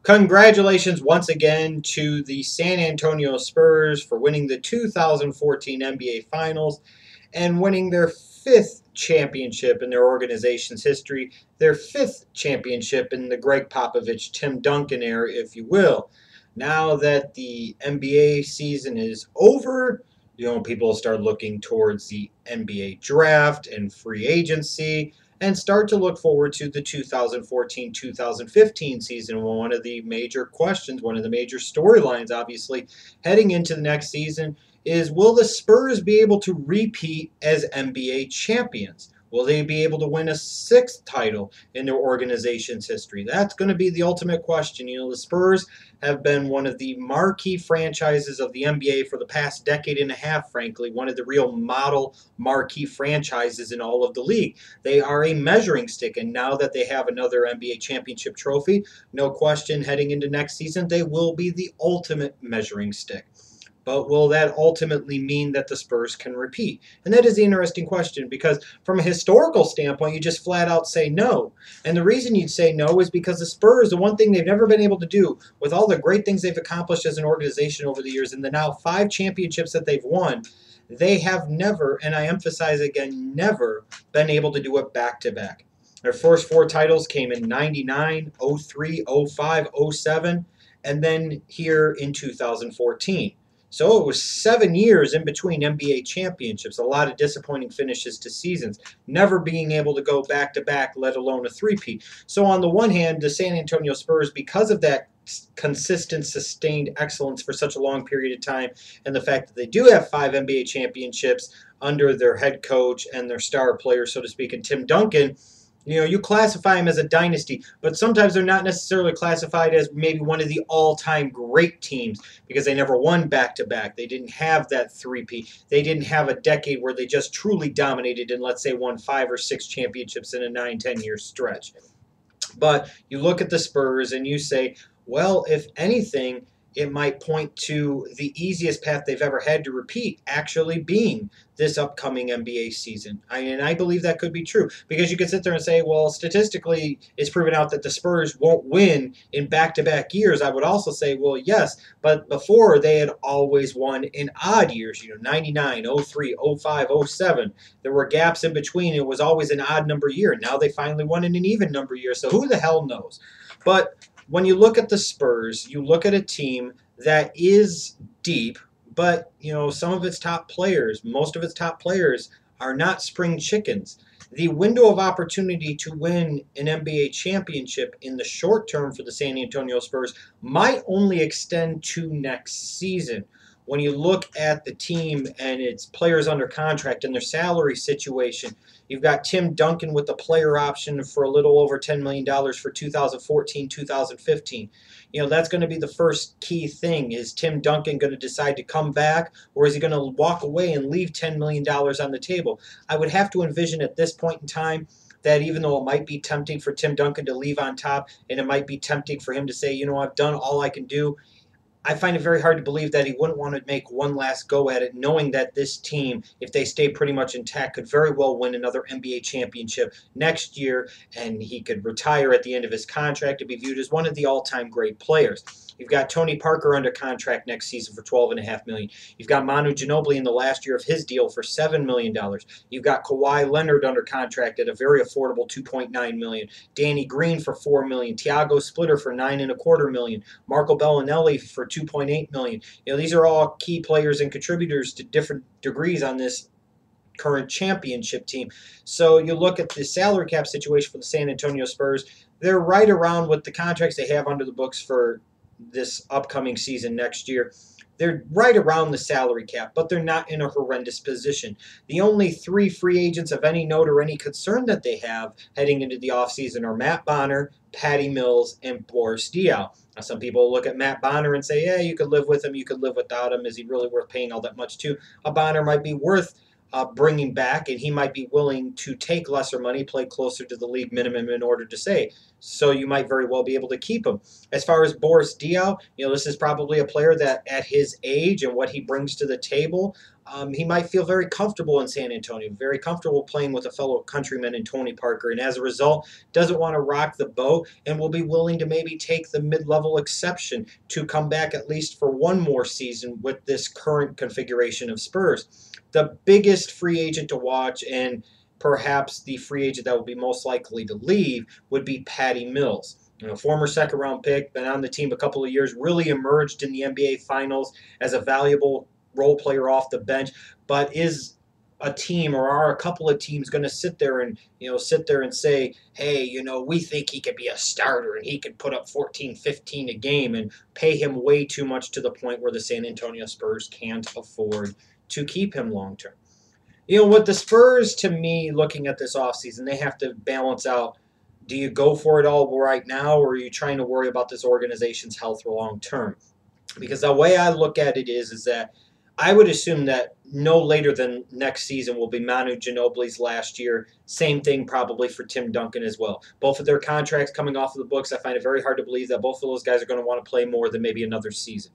Congratulations once again to the San Antonio Spurs for winning the 2014 NBA Finals and winning their fifth championship in their organization's history, their fifth championship in the Greg Popovich, Tim Duncan era, if you will. Now that the NBA season is over, people will start looking towards the NBA draft and free agency and start to look forward to the 2014-2015 season. One of the major questions, one of the major storylines, obviously, heading into the next season is, will the Spurs be able to repeat as NBA champions? Will they be able to win a sixth title in their organization's history? That's going to be the ultimate question. The Spurs have been one of the marquee franchises of the NBA for the past decade and a half, frankly, one of the real model marquee franchises in all of the league. They are a measuring stick, and now that they have another NBA championship trophy, no question heading into next season, they will be the ultimate measuring stick. But will that ultimately mean that the Spurs can repeat? And that is the interesting question, because from a historical standpoint, you just flat out say no. And the reason you'd say no is because the Spurs, the one thing they've never been able to do, with all the great things they've accomplished as an organization over the years and the now 5 championships that they've won, they have never, and I emphasize again, never been able to do it back-to-back. Their first 4 titles came in 99, 03, 05, 07, and then here in 2014. So it was 7 years in between NBA championships, a lot of disappointing finishes to seasons, never being able to go back-to-back, let alone a three-peat. So on the one hand, the San Antonio Spurs, because of that consistent, sustained excellence for such a long period of time, and the fact that they do have 5 NBA championships under their head coach and their star player, so to speak, and Tim Duncan, you classify them as a dynasty, but sometimes they're not necessarily classified as maybe one of the all-time great teams because they never won back-to-back. They didn't have that three-peat. They didn't have a decade where they just truly dominated and, let's say, won 5 or 6 championships in a 9-10-year stretch. But you look at the Spurs and you say, well, if anything, it might point to the easiest path they've ever had to repeat actually being this upcoming NBA season. And I believe that could be true, because you could sit there and say, well, statistically, it's proven out that the Spurs won't win in back-to-back years. I would also say, well, yes, but before they had always won in odd years, 99, 03, 05, 07. There were gaps in between. It was always an odd number year. Now they finally won in an even number year. So who the hell knows? But when you look at the Spurs, you look at a team that is deep, but some of its top players, most of its top players, are not spring chickens. The window of opportunity to win an NBA championship in the short term for the San Antonio Spurs might only extend to next season. When you look at the team and its players under contract and their salary situation, you've got Tim Duncan with the player option for a little over $10 million for 2014-2015. That's going to be the first key thing. Is Tim Duncan going to decide to come back, or is he going to walk away and leave $10 million on the table? I would have to envision at this point in time that even though it might be tempting for Tim Duncan to leave on top, and it might be tempting for him to say, I've done all I can do, I find it very hard to believe that he wouldn't want to make one last go at it, knowing that this team, if they stay pretty much intact, could very well win another NBA championship next year, and he could retire at the end of his contract to be viewed as one of the all-time great players. You've got Tony Parker under contract next season for $12.5 million. You've got Manu Ginobili in the last year of his deal for $7 million. You've got Kawhi Leonard under contract at a very affordable $2.9 million. Danny Green for $4 million. Tiago Splitter for $9.25 million. Marco Bellinelli for $2.8 million. These are all key players and contributors to different degrees on this current championship team. So you look at the salary cap situation for the San Antonio Spurs, they're right around with the contracts they have under the books for this upcoming season next year. They're right around the salary cap, but they're not in a horrendous position. The only 3 free agents of any note or any concern that they have heading into the offseason are Matt Bonner, Patty Mills, and Boris Diaw. Now, some people look at Matt Bonner and say, yeah, you could live with him, you could live without him. Is he really worth paying all that much to? A Bonner might be worth bringing back, and he might be willing to take lesser money, play closer to the league minimum in order to So you might very well be able to keep him. As far as Boris Diaw, this is probably a player that at his age and what he brings to the table, he might feel very comfortable in San Antonio, very comfortable playing with a fellow countryman in Tony Parker, and as a result, doesn't want to rock the boat and will be willing to maybe take the mid-level exception to come back at least for one more season with this current configuration of Spurs. The biggest free agent to watch, and perhaps the free agent that would be most likely to leave, would be Patty Mills. Former second-round pick, been on the team a couple of years, really emerged in the NBA Finals as a valuable role player off the bench, but is a team or are a couple of teams going to sit there and say, hey, we think he could be a starter and he could put up 14, 15 a game, and pay him way too much to the point where the San Antonio Spurs can't afford to keep him long term. With the Spurs, to me, looking at this offseason, they have to balance out, do you go for it all right now, or are you trying to worry about this organization's health long term? Because the way I look at it is that I would assume that no later than next season will be Manu Ginobili's last year. Same thing probably for Tim Duncan as well. Both of their contracts coming off of the books, I find it very hard to believe that both of those guys are going to want to play more than maybe another season.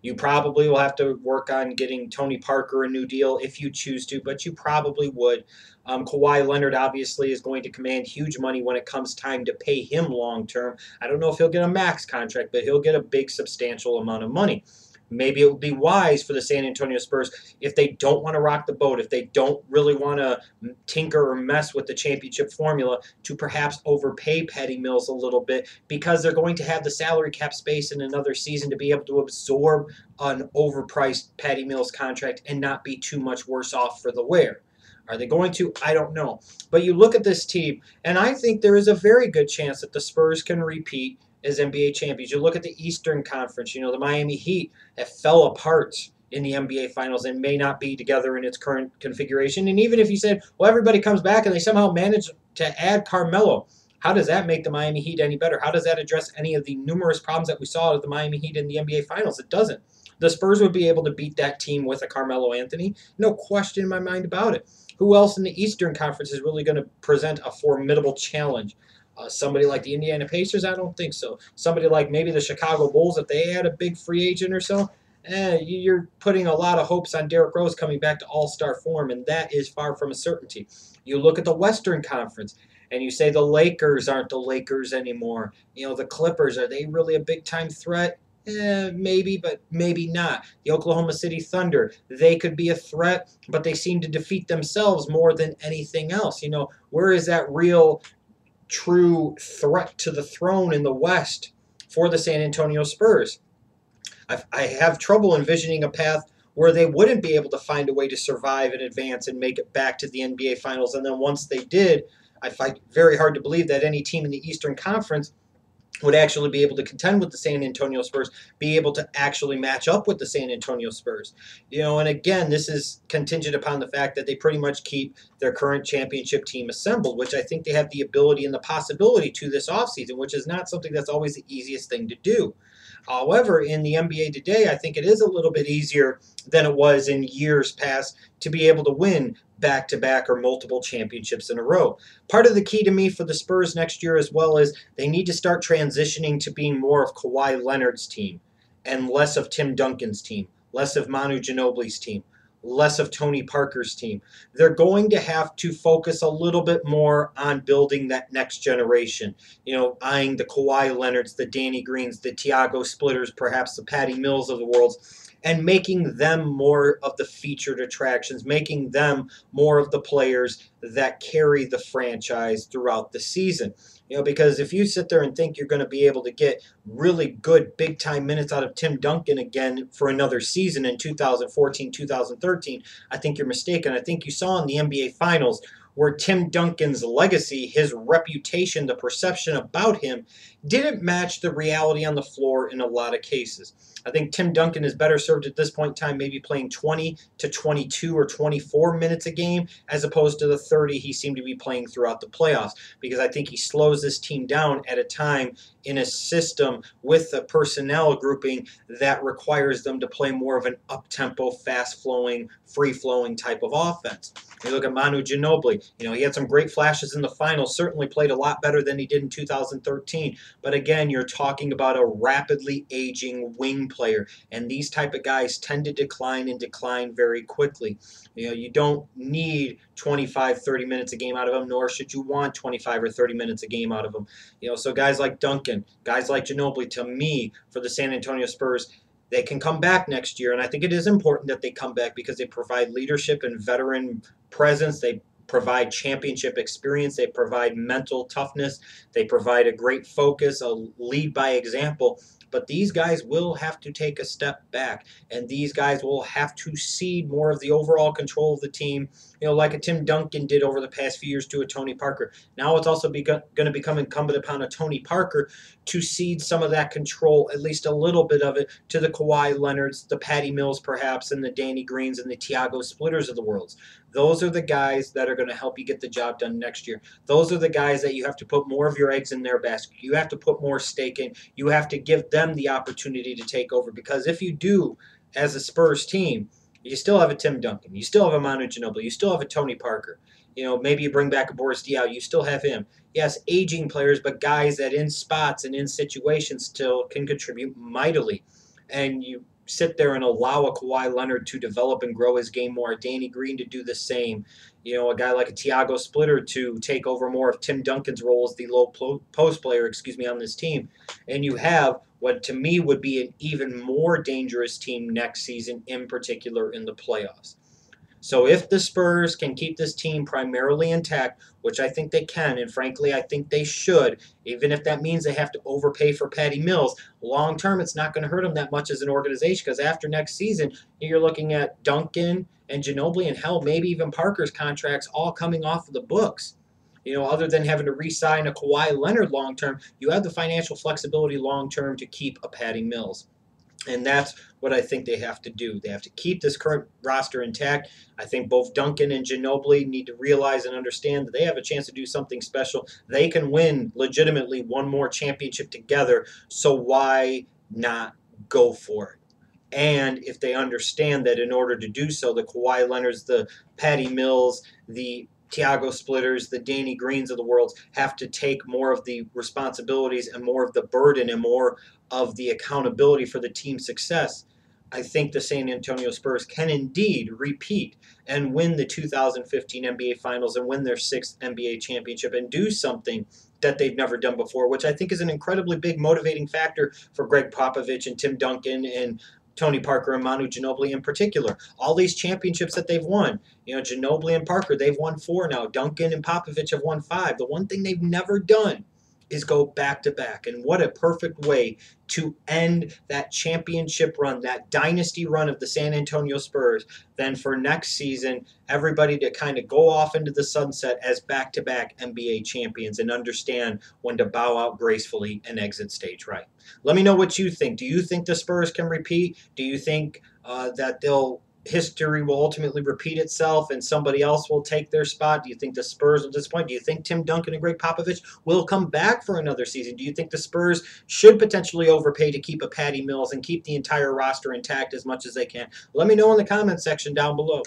You probably will have to work on getting Tony Parker a new deal if you choose to, but you probably would. Kawhi Leonard obviously is going to command huge money when it comes time to pay him long term. I don't know if he'll get a max contract, but he'll get a big substantial amount of money. Maybe it would be wise for the San Antonio Spurs, if they don't want to rock the boat, if they don't really want to tinker or mess with the championship formula, to perhaps overpay Patty Mills a little bit, because they're going to have the salary cap space in another season to be able to absorb an overpriced Patty Mills contract and not be too much worse off for the wear. Are they going to? I don't know. But you look at this team, and I think there is a very good chance that the Spurs can repeat as NBA champions. You look at the Eastern Conference, the Miami Heat that fell apart in the NBA Finals and may not be together in its current configuration. And even if you said, well, everybody comes back and they somehow manage to add Carmelo, how does that make the Miami Heat any better? How does that address any of the numerous problems that we saw with the Miami Heat in the NBA Finals? It doesn't. The Spurs would be able to beat that team with a Carmelo Anthony. No question in my mind about it. Who else in the Eastern Conference is really going to present a formidable challenge? Somebody like the Indiana Pacers? I don't think so. Somebody like maybe the Chicago Bulls, if they had a big free agent or so? You're putting a lot of hopes on Derrick Rose coming back to all-star form, and that is far from a certainty. You look at the Western Conference, and you say the Lakers aren't the Lakers anymore. The Clippers, are they really a big-time threat? Maybe, but maybe not. The Oklahoma City Thunder, they could be a threat, but they seem to defeat themselves more than anything else. Where is that real true threat to the throne in the West for the San Antonio Spurs? I have trouble envisioning a path where they wouldn't be able to find a way to survive and advance and make it back to the NBA Finals. And then once they did, I find it very hard to believe that any team in the Eastern Conference would actually be able to contend with the San Antonio Spurs, be able to actually match up with the San Antonio Spurs. And again, this is contingent upon the fact that they pretty much keep their current championship team assembled, which I think they have the ability and the possibility to this offseason, which is not something that's always the easiest thing to do. However, in the NBA today, I think it is a little bit easier than it was in years past to be able to win back-to-back or multiple championships in a row. Part of the key to me for the Spurs next year as well is they need to start transitioning to being more of Kawhi Leonard's team and less of Tim Duncan's team, less of Manu Ginobili's team, less of Tony Parker's team. They're going to have to focus a little bit more on building that next generation. Eyeing the Kawhi Leonards, the Danny Greens, the Tiago Splitters, perhaps the Patty Mills of the world, and making them more of the featured attractions, making them more of the players that carry the franchise throughout the season. Because if you sit there and think you're going to be able to get really good big-time minutes out of Tim Duncan again for another season in 2014, 2013, I think you're mistaken. I think you saw in the NBA Finals where Tim Duncan's legacy, his reputation, the perception about him didn't match the reality on the floor in a lot of cases. I think Tim Duncan is better served at this point in time maybe playing 20 to 22 or 24 minutes a game as opposed to the 30 he seemed to be playing throughout the playoffs, because I think he slows this team down at a time in a system with a personnel grouping that requires them to play more of an up-tempo, fast-flowing, free-flowing type of offense. You look at Manu Ginobili. He had some great flashes in the finals, certainly played a lot better than he did in 2013. But again, you're talking about a rapidly aging wing player, and these type of guys tend to decline and decline very quickly. You don't need 25, 30 minutes a game out of them, nor should you want 25 or 30 minutes a game out of them. So guys like Duncan, guys like Ginobili, to me, for the San Antonio Spurs, they can come back next year, and I think it is important that they come back because they provide leadership and veteran presence. They provide championship experience. They provide mental toughness. They provide a great focus, a lead by example. But these guys will have to take a step back, and these guys will have to cede more of the overall control of the team, like a Tim Duncan did over the past few years to a Tony Parker. Now it's also going to become incumbent upon a Tony Parker to cede some of that control, at least a little bit of it, to the Kawhi Leonards, the Patty Mills perhaps, and the Danny Greens and the Tiago Splitters of the world. Those are the guys that are going to help you get the job done next year. Those are the guys that you have to put more of your eggs in their basket. You have to put more stake in. You have to give them the opportunity to take over, because if you do, as a Spurs team, you still have a Tim Duncan. You still have a Manu Ginobili. You still have a Tony Parker. Maybe you bring back a Boris Diaw. You still have him. Yes, aging players, but guys that in spots and in situations still can contribute mightily. And you sit there and allow a Kawhi Leonard to develop and grow his game more, Danny Green to do the same, a guy like a Tiago Splitter to take over more of Tim Duncan's role as the low post player, on this team. And you have what to me would be an even more dangerous team next season, in particular in the playoffs. So if the Spurs can keep this team primarily intact, which I think they can, and frankly I think they should, even if that means they have to overpay for Patty Mills, long term it's not going to hurt them that much as an organization, because after next season you're looking at Duncan and Ginobili and hell, maybe even Parker's contracts all coming off of the books. Other than having to re-sign a Kawhi Leonard long term, you have the financial flexibility long term to keep a Patty Mills. And that's what I think they have to do. They have to keep this current roster intact. I think both Duncan and Ginobili need to realize and understand that they have a chance to do something special. They can win legitimately one more championship together, so why not go for it? And if they understand that in order to do so, the Kawhi Leonards, the Patty Mills, the Tiago Splitters, the Danny Greens of the world have to take more of the responsibilities and more of the burden and more of the accountability for the team's success, I think the San Antonio Spurs can indeed repeat and win the 2015 NBA Finals and win their sixth NBA championship and do something that they've never done before, which I think is an incredibly big motivating factor for Greg Popovich and Tim Duncan and Tony Parker and Manu Ginobili in particular. All these championships that they've won, Ginobili and Parker, they've won 4 now. Duncan and Popovich have won 5. The one thing they've never done is go back-to-back. And what a perfect way to end that championship run, that dynasty run of the San Antonio Spurs, then for next season, everybody to kind of go off into the sunset as back-to-back NBA champions and understand when to bow out gracefully and exit stage right. Let me know what you think. Do you think the Spurs can repeat? Do you think that history will ultimately repeat itself and somebody else will take their spot? Do you think the Spurs will disappoint? Do you think Tim Duncan and Greg Popovich will come back for another season? Do you think the Spurs should potentially overpay to keep a Patty Mills and keep the entire roster intact as much as they can? Let me know in the comments section down below.